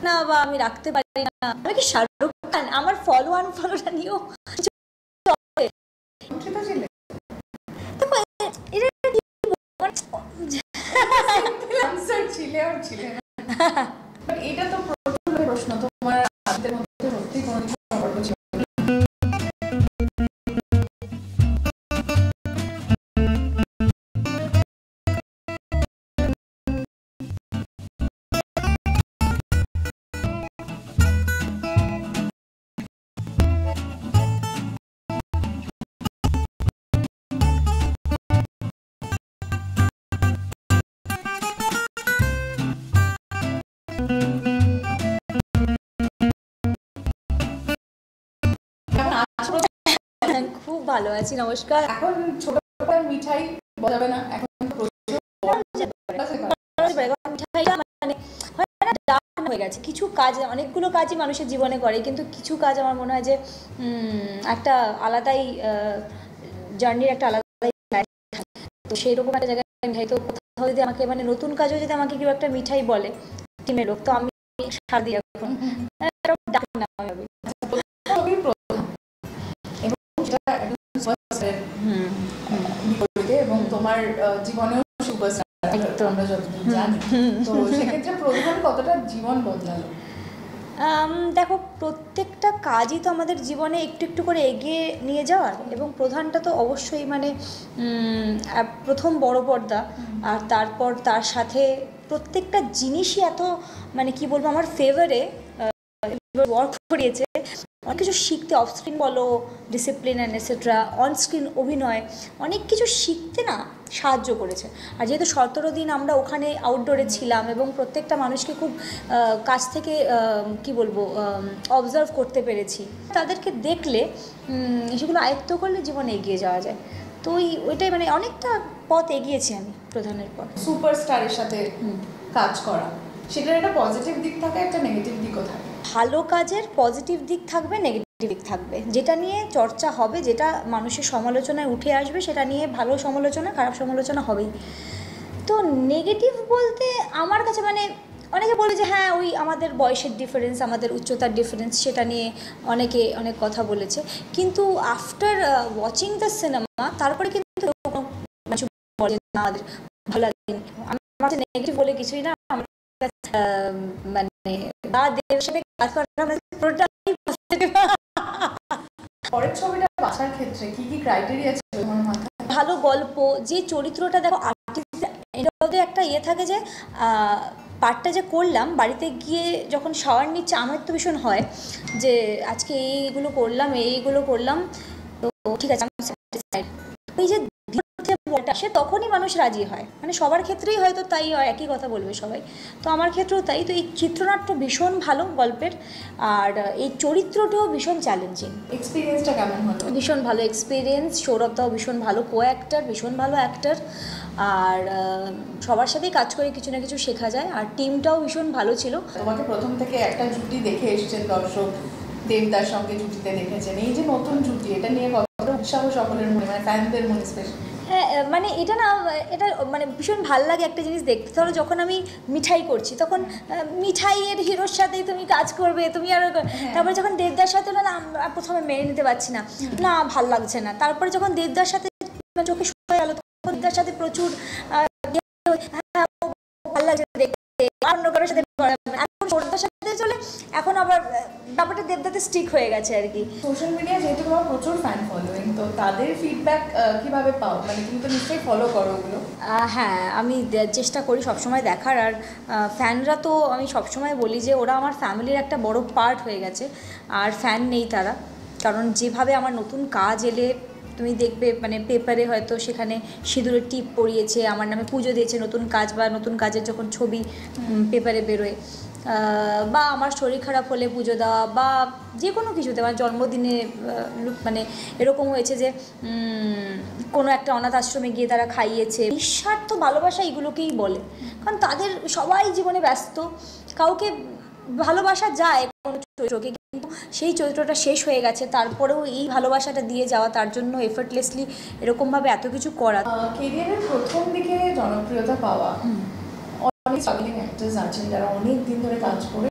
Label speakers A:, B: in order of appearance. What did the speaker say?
A: না বা আমি রাখতে পারি না, আমি কি শাহরুখ খান? আমার ফলো আনফলোটা নিয়েও
B: এটা তো প্রশ্ন, তোমার হাতের মধ্যে সত্যি কোনো কিছু সম্পর্ক ছিল?
A: খুব ভালো আছি, নমস্কার।
B: এখন ছোট মিঠাই বলাবে না, এখন
A: হয়ে গেছে। কিছু কাজ, অনেকগুলো কাজই মানুষের জীবনে করে, কিন্তু কিছু কাজ আমার মনে হয় যে একটা আলাদাই জার্নির একটা আলাদাই, তো সেই রকম একটা জায়গায় মিঠাই, তো কোথাও যদি আমাকে মানে নতুন কাজও যদি আমাকে কেউ একটা মিঠাই বলে টিমের লোক, তো আমি সার দিই এখন ডাকি না আমি
B: এবং তোমার জীবনেও সুপারস্টার আমরা যতদূর জানি। তো সেক্ষেত্রে প্রধান কতটা জীবন বদলালো?
A: দেখো, প্রত্যেকটা কাজই তো আমাদের জীবনে একটু একটু করে এগিয়ে নিয়ে যাওয়ার, এবং প্রধানটা তো অবশ্যই মানে প্রথম বড় পর্দা, আর তারপর তার সাথে প্রত্যেকটা জিনিসই এত মানে কি বলবো আমার ফেভারে ওয়ার্ক করিয়েছে। অনেক কিছু শিখতে, অফ স্ক্রিন বলো discipline and etcetera, on screen অভিনয়, অনেক কিছু শিখতে না সাহায্য করেছে। আর যেহেতু 17 দিন আমরা ওখানে আউটডোরে ছিলাম এবং প্রত্যেকটা মানুষকে খুব কাছ থেকে কি বলবো অবজার্ভ করতে পেরেছি, তাদেরকে দেখলে সেগুলো আয়ত্ত করলে জীবনে এগিয়ে যাওয়া যায়। তো ওইটাই মানে অনেকটা পথ এগিয়েছি আমি প্রধানের পর।
B: সুপারস্টারের সাথে কাজ করা, সেটার একটা পজিটিভ দিক থাকে, একটা নেগেটিভ দিকও থাকে।
A: ভালো কাজের পজিটিভ দিক থাকবে, নেগেটিভ দিক থাকবে। যেটা নিয়ে চর্চা হবে, যেটা মানুষের সমালোচনায় উঠে আসবে, সেটা নিয়ে ভালো সমালোচনা, খারাপ সমালোচনা হবেই। তো নেগেটিভ বলতে আমার কাছে মানে অনেকে বলে যে হ্যাঁ ওই আমাদের বয়সের ডিফারেন্স, আমাদের উচ্চতার ডিফারেন্স, সেটা নিয়ে অনেকে অনেক কথা বলেছে, কিন্তু আফটার ওয়াচিং দ্য সিনেমা তারপরে কিন্তু আমাদের ভালো লাগে। আমার নেগেটিভ বলে কিছুই না, আমার মানে
B: পরের ছবিটা বাছার ক্ষেত্রে কি কি ক্রাইটেরিয়া ছিল তোমার মাথায়?
A: ভালো গল্প, যে চরিত্রটা দেখো আর্টিস্ট একটা ইয়ে থাকে যে পার্টটা যে করলাম বাড়িতে গিয়ে যখন শাওয়ার নিচ্ছে আমার তো ভীষণ হয় যে আজকে এইগুলো করলাম, এইগুলো করলাম, তো ঠিক আছে আমি স্যাটিসফাইড। ওই যে সে তখনই মানুষ রাজি হয়, মানে সবার ক্ষেত্রেই হয়তো তাই হয়, একই কথা বলবে সবাই, তো আমার ক্ষেত্রেও তাই। তো এই চিত্রনাট্য ভীষণ ভালো গল্পের, আর এই চরিত্রটাও ভীষণ চ্যালেঞ্জিং।
B: এক্সপিরিয়েন্সটা কেমন হলো?
A: ভীষণ ভালো এক্সপিরিয়েন্স, সৌরভদাও ভীষণ ভালো কো অ্যাক্টার, ভীষণ ভালো অ্যাক্টার, আর সবার সাথেই কাজ করে কিছু না কিছু শেখা যায়, আর টিমটাও ভীষণ ভালো ছিল।
B: তোমাকে প্রথম থেকে একটা জুটি দেখে এসেছেন দর্শক, দেবদার সঙ্গে জুটিতে দেখেছেন, এই যে নতুন জুটি, এটা নিয়ে কতটা উৎসাহ সকলের মনে, মানে ফ্যানদের মনে স্পেশাল?
A: হ্যাঁ, মানে এটা না, এটা মানে ভীষণ ভালো লাগে একটা জিনিস দেখতে। ধরো যখন আমি মিঠাই করছি তখন মিঠাইয়ের হিরোর সাথেই তুমি কাজ করবে, তুমি আর তারপরে যখন দেবদার সাথে হলো না, প্রথমে মেনে নিতে পারছি না, না ভাল লাগছে না, তারপরে যখন দেবদার সাথে চোখে শুয়ে গেল তখন দেবদার সাথে প্রচুর ভালো লাগছে দেখতে, অন্য কারোর সাথে এখন সৌরভদার সাথে চলে, এখন আবার ব্যাপারটা দেবদাতে স্টিক হয়ে গেছে আর কি।
B: সোশ্যাল মিডিয়া যেহেতু তোমার প্রচুর ফ্যান ফলোয়িং, তো তাদের ফিডব্যাক কিভাবে পাও? মানে তুমি তো নিশ্চয়ই ফলো করো ওগুলো।
A: হ্যাঁ, আমি চেষ্টা করি সবসময় দেখার, আর ফ্যানরা তো আমি সবসময় বলি যে ওরা আমার ফ্যামিলির একটা বড় পার্ট হয়ে গেছে, আর ফ্যান নেই তারা, কারণ যেভাবে আমার নতুন কাজ এলে তুমি দেখবে মানে পেপারে হয়তো সেখানে সিঁদুরের টিপ পরিয়েছে, আমার নামে পুজো দিয়েছে নতুন কাজ, বা নতুন কাজের যখন ছবি পেপারে বেরোয়, বা আমার শরীর খারাপ হলে পুজো দেওয়া, বা যে কোনো কিছুতে, আমার জন্মদিনে মানে এরকম হয়েছে যে কোনো একটা অনাথ আশ্রমে গিয়ে তারা খাইয়েছে। নিঃস্বার্থ ভালোবাসা এগুলোকেই বলে, কারণ তাদের সবাই জীবনে ব্যস্ত, কাউকে ভালোবাসা যায় কোনো চরিত্রকে, কিন্তু সেই চরিত্রটা শেষ হয়ে গেছে, তারপরেও এই ভালোবাসাটা দিয়ে যাওয়া, তার জন্য এফর্টলেসলি এরকমভাবে এত কিছু করা।
B: কেরিয়ারের প্রথম দিকে জনপ্রিয়তা পাওয়া, অনেক স্ট্রাগলিং অ্যাক্টর্স আছেন যারা অনেক দিন ধরে কাজ করে